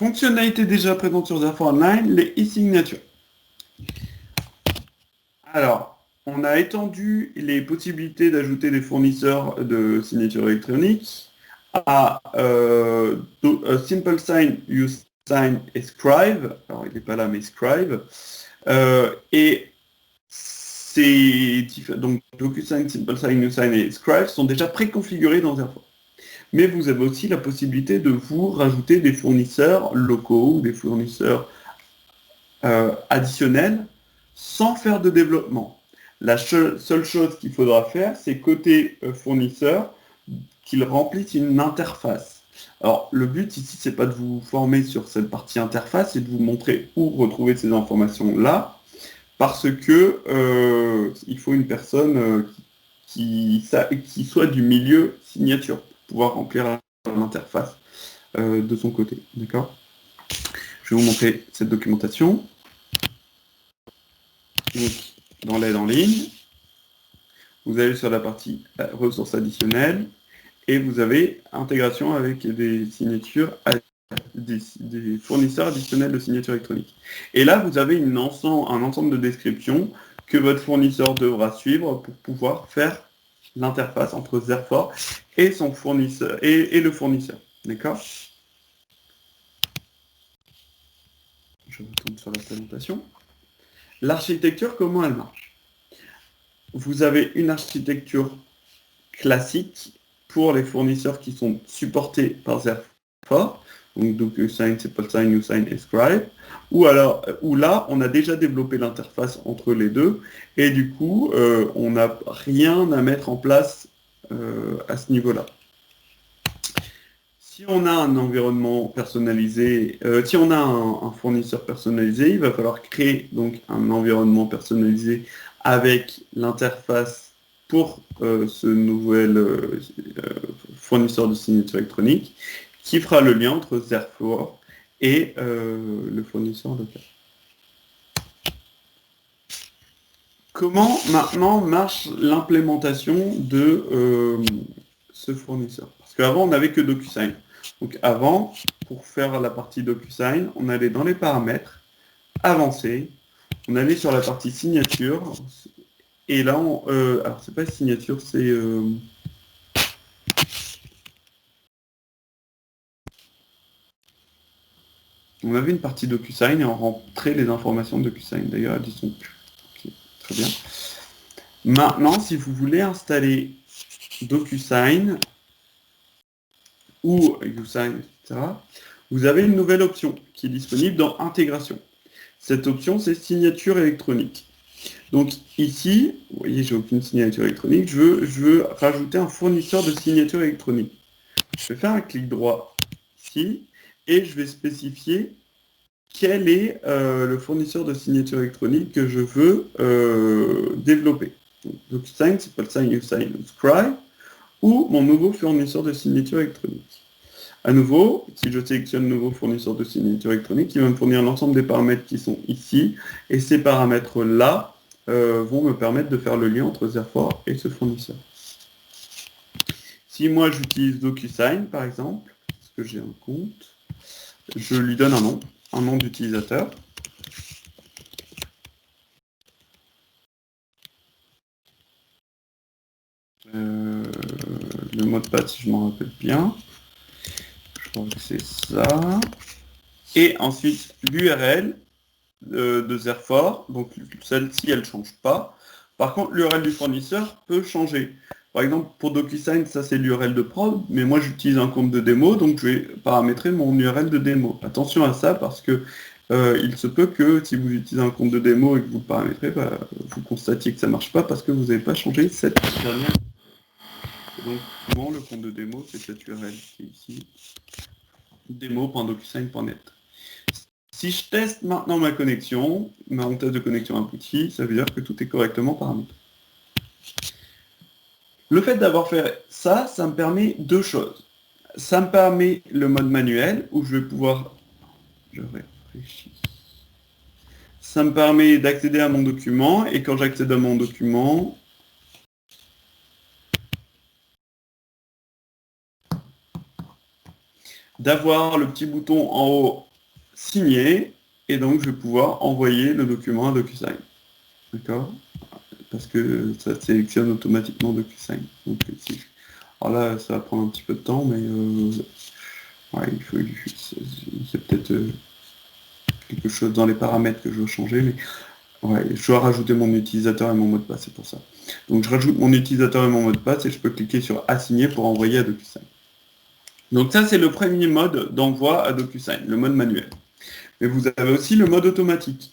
Fonctionnalité déjà présente sur Zerfor Online, les e-signatures. Alors, on a étendu les possibilités d'ajouter des fournisseurs de signatures électroniques à Simple Sign, USign et Scribe. Alors, il n'est pas là, mais Scribe. Et donc DocuSign, Simple Sign, USign et Scribe sont déjà préconfigurés dans Zerfor. Mais vous avez aussi la possibilité de vous rajouter des fournisseurs locaux ou des fournisseurs additionnels sans faire de développement. La seule chose qu'il faudra faire, c'est côté fournisseur, qu'il remplisse une interface. Alors, le but ici, c'est pas de vous former sur cette partie interface, c'est de vous montrer où retrouver ces informations-là, parce que il faut une personne qui soit du milieu signature pour pouvoir remplir l'interface de son côté. D'accord ? Je vais vous montrer cette documentation. Donc, dans l'aide en ligne, vous allez sur la partie ressources additionnelles et vous avez intégration avec des signatures, des fournisseurs additionnels de signatures électroniques. Et là, vous avez un ensemble de descriptions que votre fournisseur devra suivre pour pouvoir faire l'interface entre Zerfor et son fournisseur et le fournisseur. D'accord ? Je retourne sur la présentation. L'architecture, comment elle marche ? Vous avez une architecture classique pour les fournisseurs qui sont supportés par Zerfor, donc DocuSign, SimpleSign, USign et Scribe, où là, on a déjà développé l'interface entre les deux, et du coup, on n'a rien à mettre en place à ce niveau-là. Si on a un environnement personnalisé, si on a un fournisseur personnalisé, il va falloir créer donc un environnement personnalisé avec l'interface pour ce nouvel fournisseur de signature électronique qui fera le lien entre Zerfor et le fournisseur local. Comment maintenant marche l'implémentation de ce fournisseur ? Parce qu'avant, on n'avait que DocuSign. Donc avant, pour faire la partie DocuSign, on allait dans les paramètres, avancer, on allait sur la partie signature, et là, alors c'est pas signature, c'est... on avait une partie DocuSign et on rentrait les informations de DocuSign. D'ailleurs, elles y sont plus. Okay, très bien. Maintenant, si vous voulez installer DocuSign ou USign, etc., vous avez une nouvelle option qui est disponible dans Intégration. Cette option, c'est signature électronique. Donc ici, vous voyez, j'ai aucune signature électronique, je veux rajouter un fournisseur de signature électronique. Je vais faire un clic droit ici et je vais spécifier quel est le fournisseur de signature électronique que je veux développer. Donc, DocuSign, SimpleSign, USign ou Scribe, ou mon nouveau fournisseur de signature électronique. À nouveau, si je sélectionne le nouveau fournisseur de signature électronique, il va me fournir l'ensemble des paramètres qui sont ici, et ces paramètres-là vont me permettre de faire le lien entre Zerfor et ce fournisseur. Si moi j'utilise DocuSign, par exemple, parce que j'ai un compte, je lui donne un nom d'utilisateur. Le mot de passe, si je m'en rappelle bien. Je crois que c'est ça. Et ensuite, l'URL de Zerfor. Donc, celle-ci, elle ne change pas. Par contre, l'URL du fournisseur peut changer. Par exemple, pour DocuSign, ça c'est l'URL de prod, mais moi j'utilise un compte de démo, donc je vais paramétrer mon URL de démo. Attention à ça, parce que il se peut que si vous utilisez un compte de démo et que vous le paramétrez, vous constatiez que ça ne marche pas parce que vous n'avez pas changé cette dernière. Donc souvent le compte de démo, c'est cette URL qui est ici, demo.docusign.net. Si je teste maintenant ma connexion, mon test de connexion abouti, ça veut dire que tout est correctement paramétré. Le fait d'avoir fait ça, ça me permet deux choses. Ça me permet le mode manuel, où je vais pouvoir... Je réfléchis. Ça me permet d'accéder à mon document, et quand j'accède à mon document, d'avoir le petit bouton en haut signer, et donc je vais pouvoir envoyer le document à DocuSign. D'accord? Parce que ça sélectionne automatiquement DocuSign. Donc, alors là, ça va prendre un petit peu de temps, mais ouais, il y a peut-être quelque chose dans les paramètres que je dois changer, mais ouais, je dois rajouter mon utilisateur et mon mot de passe, c'est pour ça. Donc je rajoute mon utilisateur et mon mot de passe et je peux cliquer sur Assigner pour envoyer à DocuSign. Donc ça, c'est le premier mode d'envoi à DocuSign, le mode manuel. Mais vous avez aussi le mode automatique.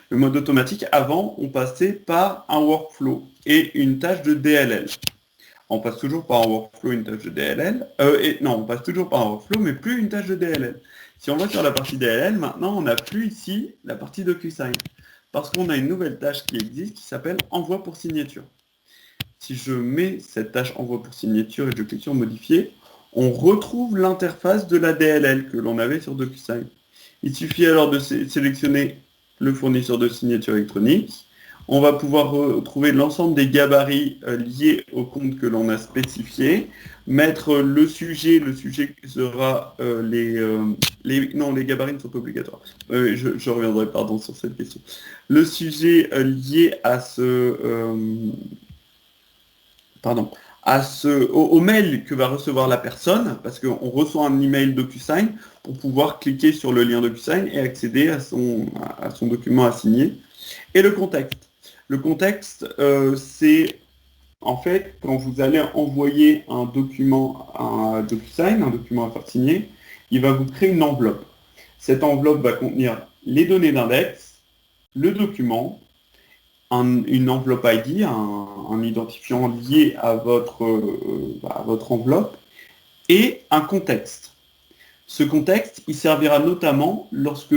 Le mode automatique, avant, on passait par un workflow et une tâche de DLL. On passe toujours par un workflow, une tâche de DLL. Non, on passe toujours par un workflow, mais plus une tâche de DLL. Si on va sur la partie DLL, maintenant, on n'a plus ici la partie DocuSign. Parce qu'on a une nouvelle tâche qui existe qui s'appelle Envoi pour signature. Si je mets cette tâche Envoi pour signature et je clique sur Modifier, on retrouve l'interface de la DLL que l'on avait sur DocuSign. Il suffit alors de sélectionner le fournisseur de signature électronique. On va pouvoir retrouver l'ensemble des gabarits liés au compte que l'on a spécifié, mettre le sujet sera non, les gabarits ne sont pas obligatoires. Je reviendrai, pardon, sur cette question. Le sujet lié à au mail que va recevoir la personne, parce qu'on reçoit un email DocuSign pour pouvoir cliquer sur le lien DocuSign et accéder à son document à signer. Et le contexte. Le contexte, c'est en fait quand vous allez envoyer un document à DocuSign, un document à faire signer, il va vous créer une enveloppe. Cette enveloppe va contenir les données d'index, le document, une enveloppe ID, un identifiant lié à votre enveloppe, et un contexte. Ce contexte, il servira notamment lorsque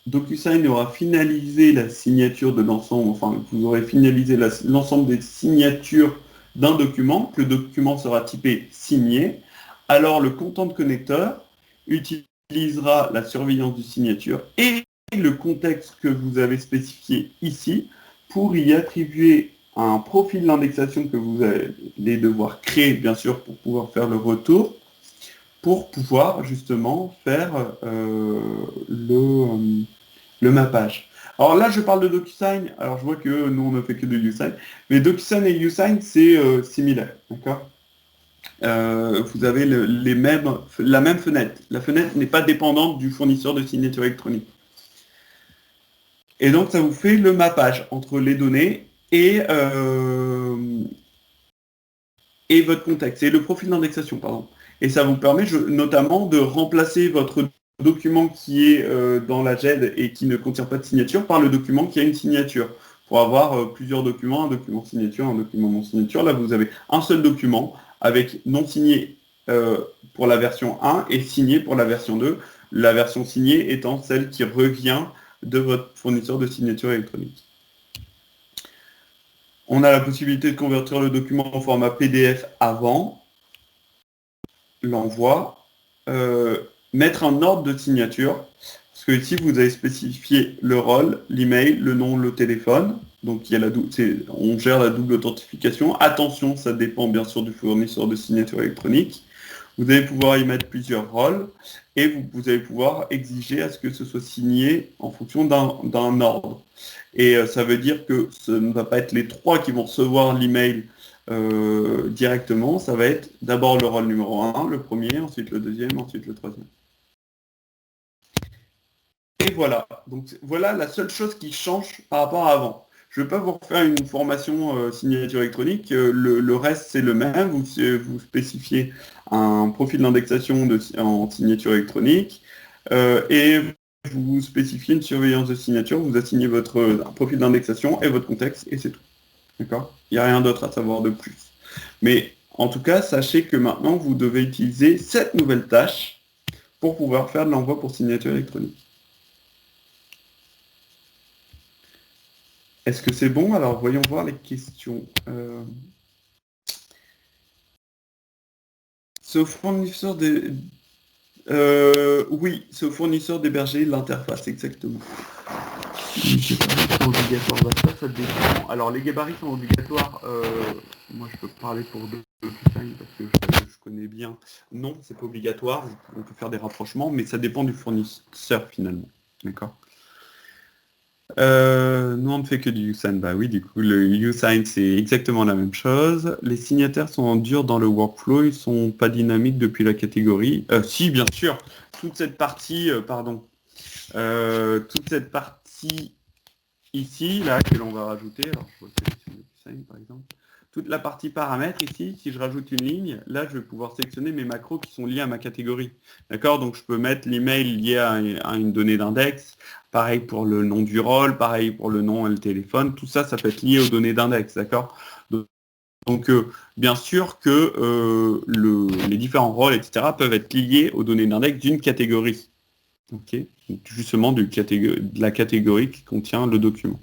DocuSign aura finalisé la signature de l'ensemble, enfin, vous aurez finalisé l'ensemble des signatures d'un document, que le document sera typé signé, alors le content connector utilisera la surveillance de signature et le contexte que vous avez spécifié ici pour y attribuer un profil d'indexation que vous allez devoir créer, bien sûr, pour pouvoir faire le retour, pour pouvoir justement faire le mappage. Alors là, je parle de DocuSign. Alors je vois que nous, on ne fait que de USign. Mais DocuSign et USign, c'est similaire. D'accord. Vous avez la même fenêtre. La fenêtre n'est pas dépendante du fournisseur de signature électronique. Et donc, ça vous fait le mappage entre les données et votre contexte, et le profil d'indexation, pardon. Et ça vous permet notamment de remplacer votre document qui est dans la GED et qui ne contient pas de signature par le document qui a une signature. Pour avoir plusieurs documents, un document signature, un document non signature. Là, vous avez un seul document avec non signé pour la version 1 et signé pour la version 2. La version signée étant celle qui revient de votre fournisseur de signature électronique. On a la possibilité de convertir le document en format PDF avant l'envoi, mettre un ordre de signature, parce que ici vous avez spécifié le rôle, l'email, le nom, le téléphone, donc il y a on gère la double authentification. Attention, ça dépend bien sûr du fournisseur de signature électronique. Vous allez pouvoir y mettre plusieurs rôles et vous allez pouvoir exiger à ce que ce soit signé en fonction d'un ordre. Et ça veut dire que ce ne va pas être les trois qui vont recevoir l'email directement. Ça va être d'abord le rôle numéro 1, le premier, ensuite le deuxième, ensuite le troisième. Et voilà. Donc voilà la seule chose qui change par rapport à avant. Je ne vais pas vous refaire une formation signature électronique. Le reste, c'est le même. Vous spécifiez un profil d'indexation en signature électronique et vous spécifiez une surveillance de signature. Vous assignez votre profil d'indexation et votre contexte et c'est tout. D'accord? Il n'y a rien d'autre à savoir de plus. Mais en tout cas, sachez que maintenant, vous devez utiliser cette nouvelle tâche pour pouvoir faire de l'envoi pour signature électronique. Est-ce que c'est bon? Alors, voyons voir les questions. C'est au fournisseur des... oui, c'est au fournisseur d'héberger l'interface, exactement. C'est pas obligatoire, ça dépend. Alors, les gabarits sont obligatoires. Moi, je peux parler pour DocuSign parce que je connais bien. Non, c'est pas obligatoire. On peut faire des rapprochements, mais ça dépend du fournisseur, finalement. D'accord. Nous, on ne fait que du usign. Bah oui, du coup, le usign, c'est exactement la même chose. Les signataires sont en dur dans le workflow, ils sont pas dynamiques depuis la catégorie. Si, bien sûr, toute cette partie, toute cette partie ici, là, que l'on va rajouter, alors je vois sélection de usign, par exemple. Toute la partie paramètres ici, si je rajoute une ligne, là, je vais pouvoir sélectionner mes macros qui sont liés à ma catégorie. D'accord? Donc, je peux mettre l'email lié à une donnée d'index. Pareil pour le nom du rôle, pareil pour le nom et le téléphone. Tout ça, ça peut être lié aux données d'index. D'accord? Donc, bien sûr que les différents rôles, etc., peuvent être liés aux données d'index d'une catégorie. Ok? Donc, justement, de la catégorie qui contient le document.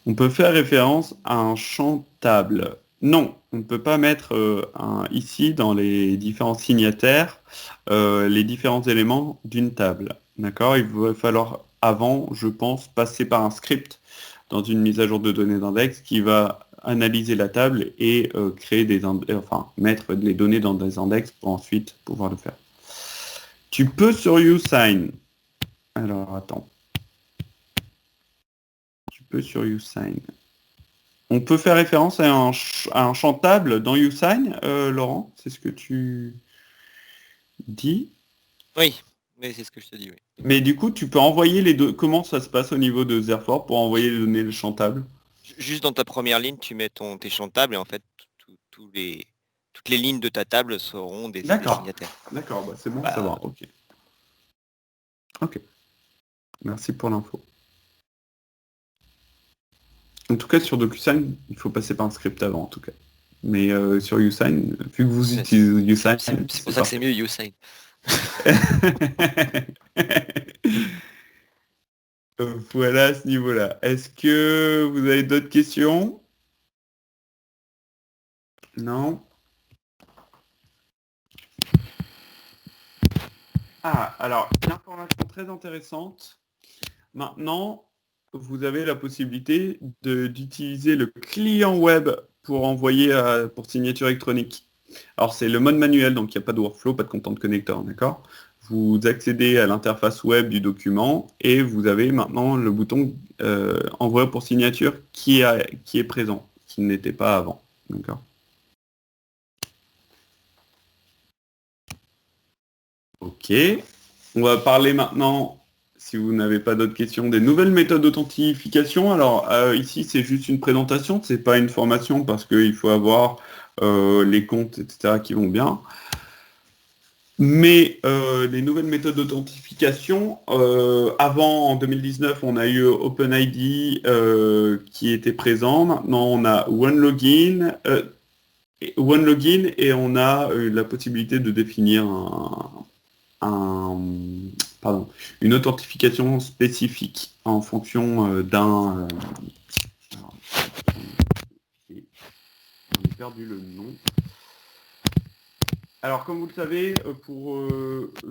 On peut faire référence à un champ table. Non, on ne peut pas mettre ici dans les différents signataires les différents éléments d'une table. D'accord? Il va falloir avant, je pense, passer par un script dans une mise à jour de données d'index qui va analyser la table et créer mettre les données dans des index pour ensuite pouvoir le faire. Tu peux sur usign. Alors attends. Tu peux sur usign. On peut faire référence à un champ table dans usign, Laurent, c'est ce que tu dis. Oui, c'est ce que je te dis, oui. Mais du coup, tu peux envoyer les deux. Comment ça se passe au niveau de Zerfort pour envoyer les données de champ table? Juste dans ta première ligne, tu mets tes champs de table et en fait, toutes les lignes de ta table seront des D'accord. signataires. D'accord, bah c'est bon à Bah, savoir. Ok. Ok. Merci pour l'info. En tout cas, sur DocuSign, il faut passer par un script avant, en tout cas. Mais sur usign, vu que vous utilisez usign, c'est pour ça que c'est mieux usign. Voilà à ce niveau-là. Est-ce que vous avez d'autres questions? Non? Ah, alors, une information très intéressante. Maintenant, vous avez la possibilité d'utiliser le client web pour envoyer pour signature électronique. Alors, c'est le mode manuel, donc il n'y a pas de workflow, pas de content connector, d'accord? Vous accédez à l'interface web du document et vous avez maintenant le bouton envoi pour signature qui est présent, qui n'était pas avant, d'accord? Ok. On va parler maintenant, si vous n'avez pas d'autres questions, des nouvelles méthodes d'authentification. Alors ici, c'est juste une présentation, c'est pas une formation parce qu'il faut avoir les comptes, etc. qui vont bien. Mais les nouvelles méthodes d'authentification, avant en 2019, on a eu OpenID qui était présent. Maintenant, on a OneLogin et on a la possibilité de définir une authentification spécifique en fonction d'un... J'ai perdu le nom. Alors, comme vous le savez, pour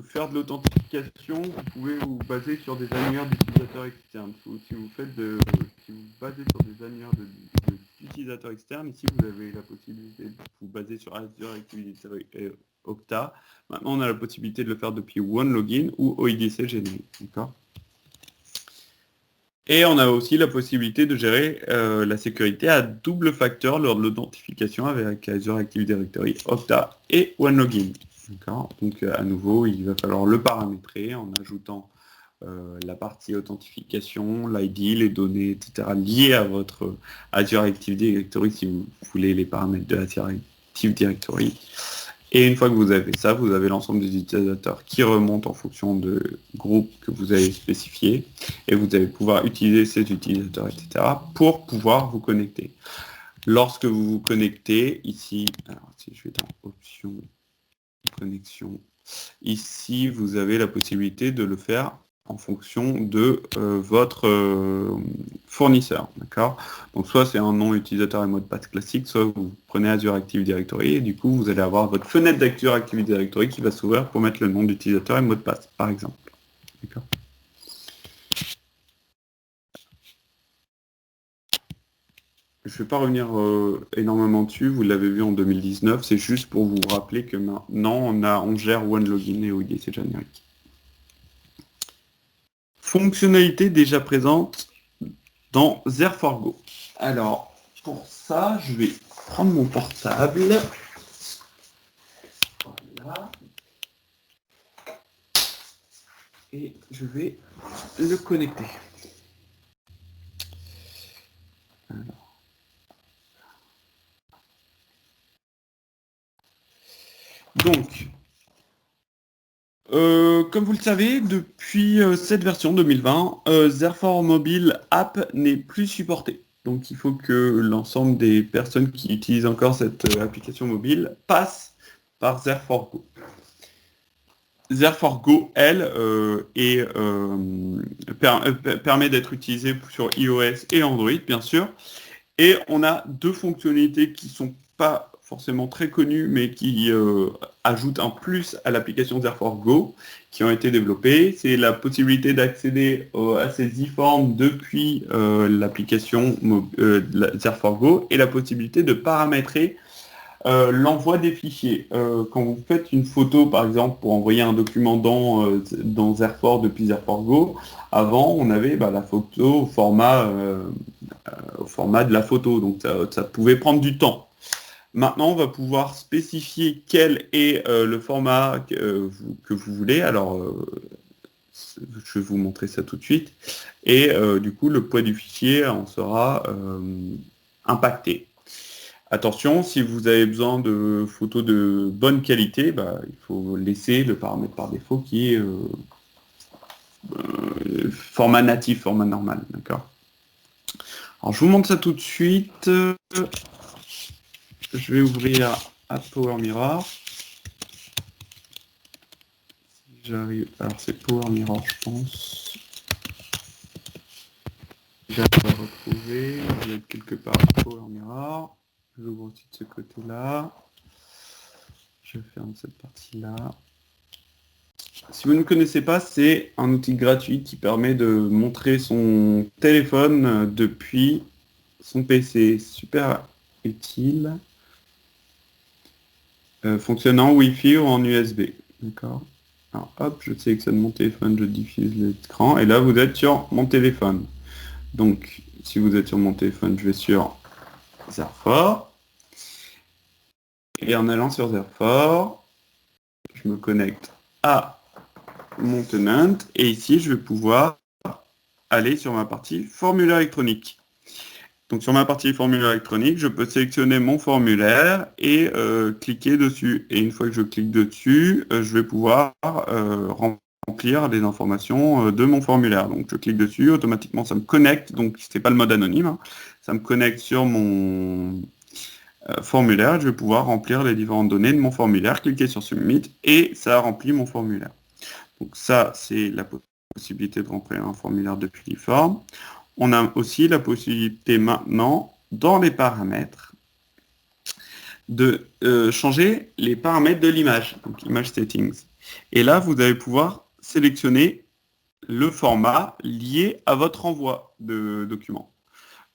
faire de l'authentification, vous pouvez vous baser sur des annuaires d'utilisateurs externes. Si vous basez sur des annuaires d'utilisateurs externes, ici vous avez la possibilité de vous baser sur Azure Active Directory et Okta. Maintenant, on a la possibilité de le faire depuis OneLogin ou OIDC Generic. D'accord ? Et on a aussi la possibilité de gérer la sécurité à double facteur lors de l'authentification avec Azure Active Directory, Okta et OneLogin. D'accord ? Donc à nouveau, il va falloir le paramétrer en ajoutant la partie authentification, l'ID, les données, etc. liées à votre Azure Active Directory si vous voulez les paramètres de Azure Active Directory. Et une fois que vous avez ça, vous avez l'ensemble des utilisateurs qui remontent en fonction de groupes que vous avez spécifiés. Et vous allez pouvoir utiliser ces utilisateurs, etc. pour pouvoir vous connecter. Lorsque vous vous connectez, ici, alors si je vais dans Options, Connexion, ici, vous avez la possibilité de le faire en fonction de votre fournisseur, d'accord? Donc soit c'est un nom utilisateur et mot de passe classique, soit vous prenez Azure Active Directory et du coup vous allez avoir votre fenêtre d'Azure Active Directory qui va s'ouvrir pour mettre le nom d'utilisateur et mot de passe, par exemple. D'accord. je ne vais pas revenir énormément dessus, vous l'avez vu en 2019, c'est juste pour vous rappeler que maintenant on gère OneLogin et OIDC générique. Fonctionnalité déjà présente dans Zerforgo. Alors, pour ça, je vais prendre mon portable. Voilà. Et je vais le connecter. Alors. Donc, comme vous le savez, depuis cette version 2020, Zerfor Mobile App n'est plus supporté. Donc il faut que l'ensemble des personnes qui utilisent encore cette application mobile passent par Zerfor Go. Zerfor Go, elle, permet d'être utilisée sur iOS et Android, bien sûr. Et on a deux fonctionnalités qui ne sont pas forcément très connues, mais qui ajoutent un plus à l'application Zerfor Go, qui ont été développées. C'est la possibilité d'accéder à ces e-forms depuis l'application Zerfor Go et la possibilité de paramétrer l'envoi des fichiers. Quand vous faites une photo, par exemple, pour envoyer un document dans Zerfor depuis Zerfor Go, avant, on avait la photo au format de la photo, donc ça pouvait prendre du temps. Maintenant, on va pouvoir spécifier quel est le format que vous voulez. Alors, je vais vous montrer ça tout de suite. Et du coup, le poids du fichier en sera impacté. Attention, si vous avez besoin de photos de bonne qualité, il faut laisser le paramètre par défaut qui est format natif, format normal, d'accord. Alors je vous montre ça tout de suite. Je vais ouvrir App Power Mirror. Si j'arrive, alors c'est Power Mirror, je pense. Je vais retrouver, il y a quelque part Power Mirror. J'ouvre aussi de ce côté-là. Je ferme cette partie-là. Si vous ne connaissez pas, c'est un outil gratuit qui permet de montrer son téléphone depuis son PC. Super utile. Fonctionnant Wi-Fi ou en USB. D'accord. Alors hop, je sélectionne mon téléphone, je diffuse l'écran. Et là, vous êtes sur mon téléphone. Donc, si vous êtes sur mon téléphone, je vais sur Zerfor. Et en allant sur Zerfor, je me connecte à mon tenant. Et ici, je vais pouvoir aller sur ma partie formulaire électronique. Donc sur ma partie formulaire électronique, je peux sélectionner mon formulaire et cliquer dessus. Et une fois que je clique dessus, je vais pouvoir remplir les informations de mon formulaire. Donc je clique dessus, automatiquement ça me connecte, donc c'est pas le mode anonyme, hein. Ça me connecte sur mon formulaire, je vais pouvoir remplir les différentes données de mon formulaire, cliquer sur Submit et ça remplit mon formulaire. Donc ça, c'est la possibilité de remplir un formulaire depuis l'e-form. On a aussi la possibilité maintenant, dans les paramètres, de changer les paramètres de l'image, donc Image Settings. Et là, vous allez pouvoir sélectionner le format lié à votre envoi de documents,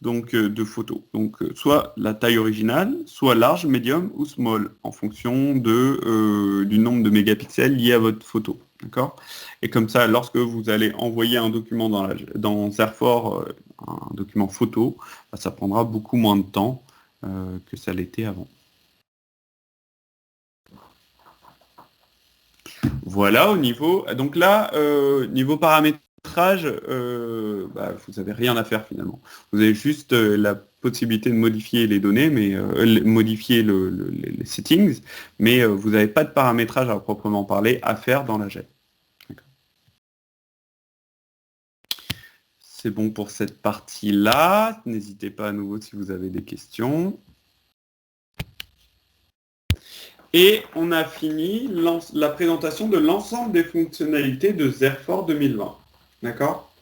donc de photos. Donc soit la taille originale, soit large, médium ou small, en fonction du nombre de mégapixels liés à votre photo. D'accord ? Et comme ça, lorsque vous allez envoyer un document dans Zerfor, un document photo, ça prendra beaucoup moins de temps que ça l'était avant. Voilà au niveau. Donc là, niveau paramétrage, vous n'avez rien à faire finalement. Vous avez juste la possibilité de modifier les données, mais modifier les settings, mais vous n'avez pas de paramétrage à proprement parler à faire dans la GED. C'est bon pour cette partie-là. N'hésitez pas à nouveau si vous avez des questions. Et on a fini la présentation de l'ensemble des fonctionnalités de Zerfor 2020. D'accord ?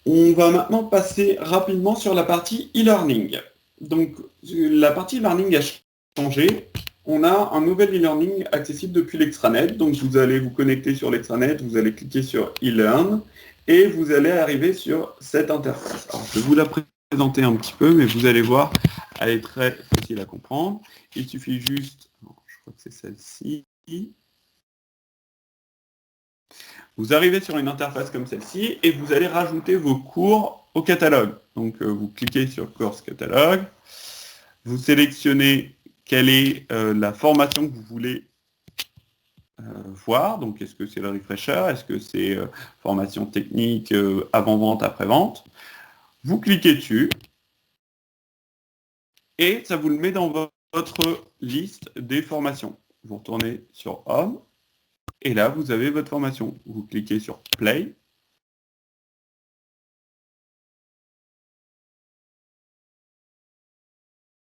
On va maintenant passer rapidement sur la partie e-learning. Donc, la partie e-learning a changé. On a un nouvel e-learning accessible depuis l'extranet. Donc, vous allez vous connecter sur l'extranet, vous allez cliquer sur e-learn et vous allez arriver sur cette interface. Alors, je vais vous la présenter présenter un petit peu, mais vous allez voir, elle est très facile à comprendre. Il suffit juste, je crois que c'est celle-ci. Vous arrivez sur une interface comme celle-ci et vous allez rajouter vos cours au catalogue. Donc vous cliquez sur Course Catalogue, vous sélectionnez quelle est la formation que vous voulez voir. Donc est-ce que c'est le refresher, est-ce que c'est formation technique avant-vente, après-vente. Vous cliquez dessus et ça vous le met dans votre liste des formations. Vous retournez sur Home et là vous avez votre formation. Vous cliquez sur Play